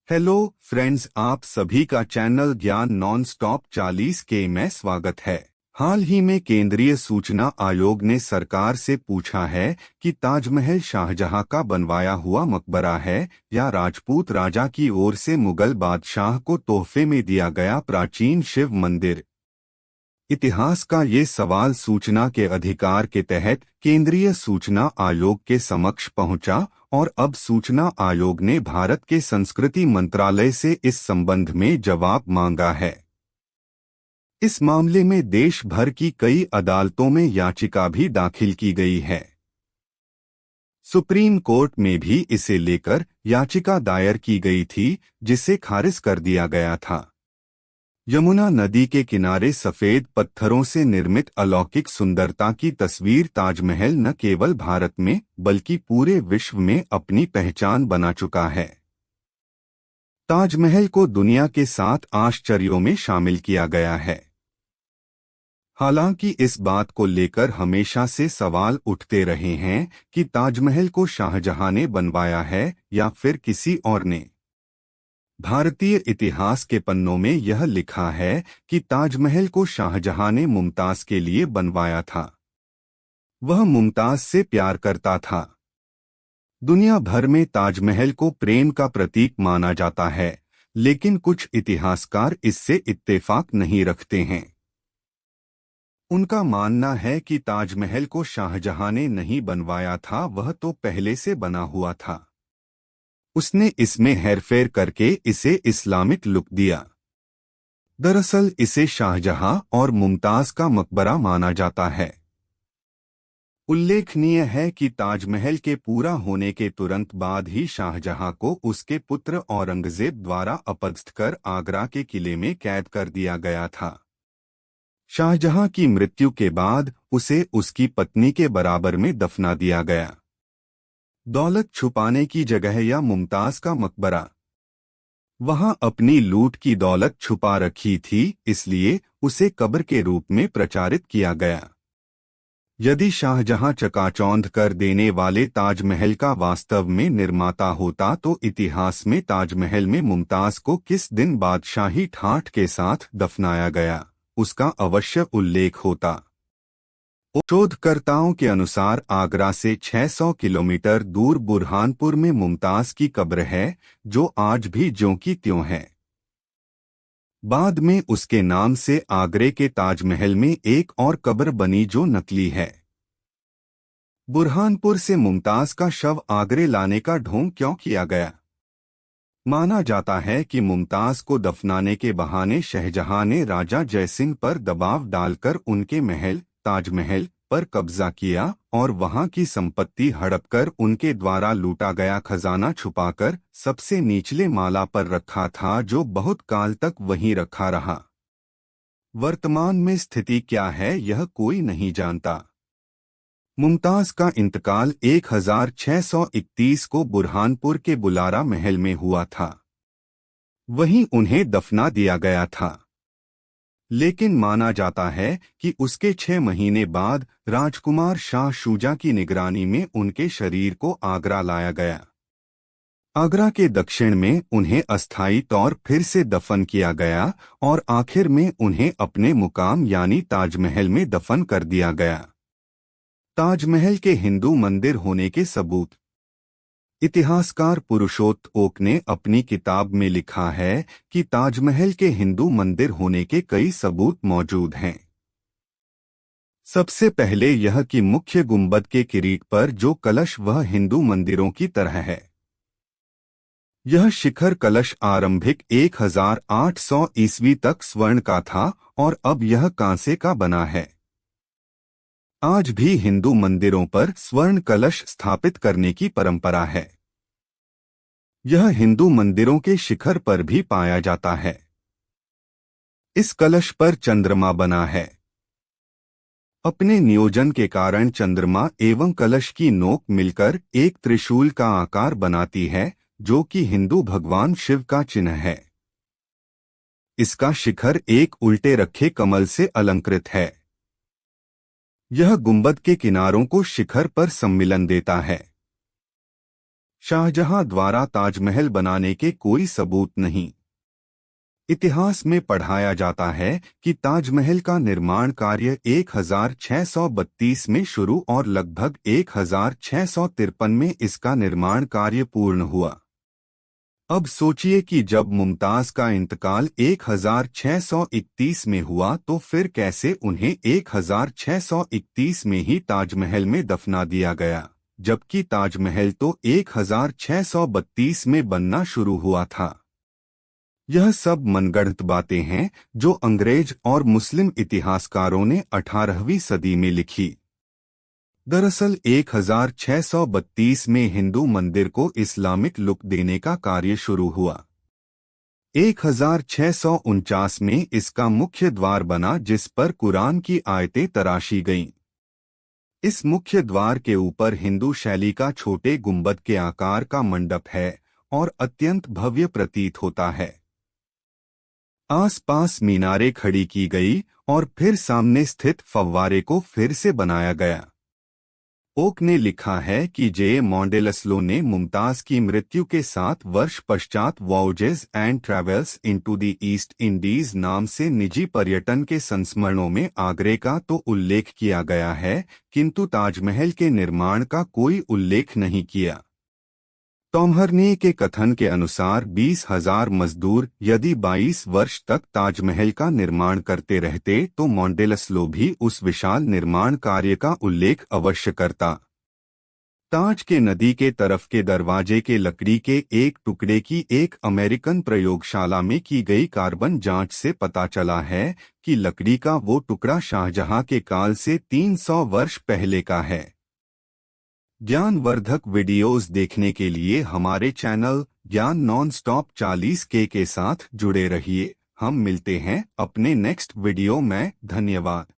Hello friends, आप सभी का चैनल ज्ञान नॉन स्टॉप 40 के में स्वागत है। हाल ही में केंद्रीय सूचना आयोग ने सरकार से पूछा है कि ताजमहल शाहजहां का बनवाया हुआ मकबरा है या राजपूत राजा की ओर से मुगल बादशाह को तोहफे में दिया गया प्राचीन शिव मंदिर। इतिहास का ये सवाल सूचना के अधिकार के तहत केंद्रीय सूचना आयोग के समक्ष पहुंचा और अब सूचना आयोग ने भारत के संस्कृति मंत्रालय से इस संबंध में जवाब मांगा है। इस मामले में देश भर की कई अदालतों में याचिका भी दाखिल की गई है। सुप्रीम कोर्ट में भी इसे लेकर याचिका दायर की गई थी, जिसे खारिज कर दिया गया था। यमुना नदी के किनारे सफेद पत्थरों से निर्मित अलौकिक सुंदरता की तस्वीर ताजमहल न केवल भारत में बल्कि पूरे विश्व में अपनी पहचान बना चुका है। ताजमहल को दुनिया के 7 आश्चर्यों में शामिल किया गया है। हालांकि इस बात को लेकर हमेशा से सवाल उठते रहे हैं कि ताजमहल को शाहजहां ने बनवाया है या फिर किसी और ने। भारतीय इतिहास के पन्नों में यह लिखा है कि ताजमहल को शाहजहां ने मुमताज के लिए बनवाया था। वह मुमताज से प्यार करता था। दुनिया भर में ताजमहल को प्रेम का प्रतीक माना जाता है, लेकिन कुछ इतिहासकार इससे इत्तेफाक नहीं रखते हैं। उनका मानना है कि ताजमहल को शाहजहां ने नहीं बनवाया था, वह तो पहले से बना हुआ था। उसने इसमें हेरफेर करके इसे इस्लामिक लुक दिया। दरअसल इसे शाहजहां और मुमताज का मकबरा माना जाता है। उल्लेखनीय है कि ताजमहल के पूरा होने के तुरंत बाद ही शाहजहां को उसके पुत्र औरंगजेब द्वारा अपदस्थ कर आगरा के किले में कैद कर दिया गया था। शाहजहां की मृत्यु के बाद उसे उसकी पत्नी के बराबर में दफना दिया गया। दौलत छुपाने की जगह या मुमताज का मकबरा। वहां अपनी लूट की दौलत छुपा रखी थी, इसलिए उसे कब्र के रूप में प्रचारित किया गया। यदि शाहजहां चकाचौंध कर देने वाले ताजमहल का वास्तव में निर्माता होता तो इतिहास में ताजमहल में मुमताज को किस दिन बादशाही ठाठ के साथ दफनाया गया, उसका अवश्य उल्लेख होता। शोधकर्ताओं के अनुसार आगरा से 600 किलोमीटर दूर बुरहानपुर में मुमताज की कब्र है, जो आज भी ज्यों की त्यों है। बाद में उसके नाम से आगरे के ताजमहल में एक और कब्र बनी जो नकली है। बुरहानपुर से मुमताज का शव आगरे लाने का ढोंग क्यों किया गया? माना जाता है कि मुमताज को दफनाने के बहाने शाहजहां ने राजा जयसिंह पर दबाव डालकर उनके महल ताजमहल पर कब्जा किया और वहां की संपत्ति हड़पकर उनके द्वारा लूटा गया खजाना छुपाकर सबसे निचले माला पर रखा था, जो बहुत काल तक वहीं रखा रहा। वर्तमान में स्थिति क्या है यह कोई नहीं जानता। मुमताज का इंतकाल 1631 को बुरहानपुर के बुलारा महल में हुआ था। वहीं उन्हें दफना दिया गया था। लेकिन माना जाता है कि उसके 6 महीने बाद राजकुमार शाह शुजा की निगरानी में उनके शरीर को आगरा लाया गया। आगरा के दक्षिण में उन्हें अस्थायी तौर फिर से दफन किया गया और आखिर में उन्हें अपने मुकाम यानी ताजमहल में दफन कर दिया गया। ताजमहल के हिंदू मंदिर होने के सबूत। इतिहासकार पुरुषोत्त ओक ने अपनी किताब में लिखा है कि ताजमहल के हिंदू मंदिर होने के कई सबूत मौजूद हैं। सबसे पहले यह कि मुख्य गुंबद के किरीट पर जो कलश वह हिंदू मंदिरों की तरह है। यह शिखर कलश आरंभिक 1800 ईस्वी तक स्वर्ण का था और अब यह कांसे का बना है। आज भी हिंदू मंदिरों पर स्वर्ण कलश स्थापित करने की परंपरा है। यह हिंदू मंदिरों के शिखर पर भी पाया जाता है। इस कलश पर चंद्रमा बना है। अपने नियोजन के कारण चंद्रमा एवं कलश की नोक मिलकर एक त्रिशूल का आकार बनाती है, जो कि हिंदू भगवान शिव का चिन्ह है। इसका शिखर एक उल्टे रखे कमल से अलंकृत है। यह गुंबद के किनारों को शिखर पर सम्मिलन देता है। शाहजहां द्वारा ताजमहल बनाने के कोई सबूत नहीं। इतिहास में पढ़ाया जाता है कि ताजमहल का निर्माण कार्य 1632 में शुरू और लगभग 1653 में इसका निर्माण कार्य पूर्ण हुआ। अब सोचिए कि जब मुमताज का इंतकाल 1631 में हुआ तो फिर कैसे उन्हें 1631 में ही ताजमहल में दफना दिया गया, जबकि ताजमहल तो 1632 में बनना शुरू हुआ था। यह सब मनगढ़ंत बातें हैं जो अंग्रेज और मुस्लिम इतिहासकारों ने 18वीं सदी में लिखी। दरअसल 1632 में हिंदू मंदिर को इस्लामिक लुक देने का कार्य शुरू हुआ। 1649 में इसका मुख्य द्वार बना जिस पर कुरान की आयतें तराशी गईं। इस मुख्य द्वार के ऊपर हिंदू शैली का छोटे गुंबद के आकार का मंडप है और अत्यंत भव्य प्रतीत होता है। आसपास मीनारें खड़ी की गई और फिर सामने स्थित फव्वारे को फिर से बनाया गया। ओक ने लिखा है कि जे मॉन्डेलसलो ने मुमताज की मृत्यु के 7 वर्ष पश्चात voyages and travels into the East Indies नाम से निजी पर्यटन के संस्मरणों में आगरे का तो उल्लेख किया गया है, किंतु ताजमहल के निर्माण का कोई उल्लेख नहीं किया। टॉमहर्ने के कथन के अनुसार 20,000 मजदूर यदि 22 वर्ष तक ताजमहल का निर्माण करते रहते तो मॉन्डेलसलो भी उस विशाल निर्माण कार्य का उल्लेख अवश्य करता। ताज के नदी के तरफ के दरवाजे के लकड़ी के एक टुकड़े की एक अमेरिकन प्रयोगशाला में की गई कार्बन जांच से पता चला है कि लकड़ी का वो टुकड़ा शाहजहां के काल से 300 वर्ष पहले का है। ज्ञानवर्धक वीडियोस देखने के लिए हमारे चैनल ज्ञान नॉन-स्टॉप 40K के साथ जुड़े रहिए। हम मिलते हैं अपने नेक्स्ट वीडियो में। धन्यवाद।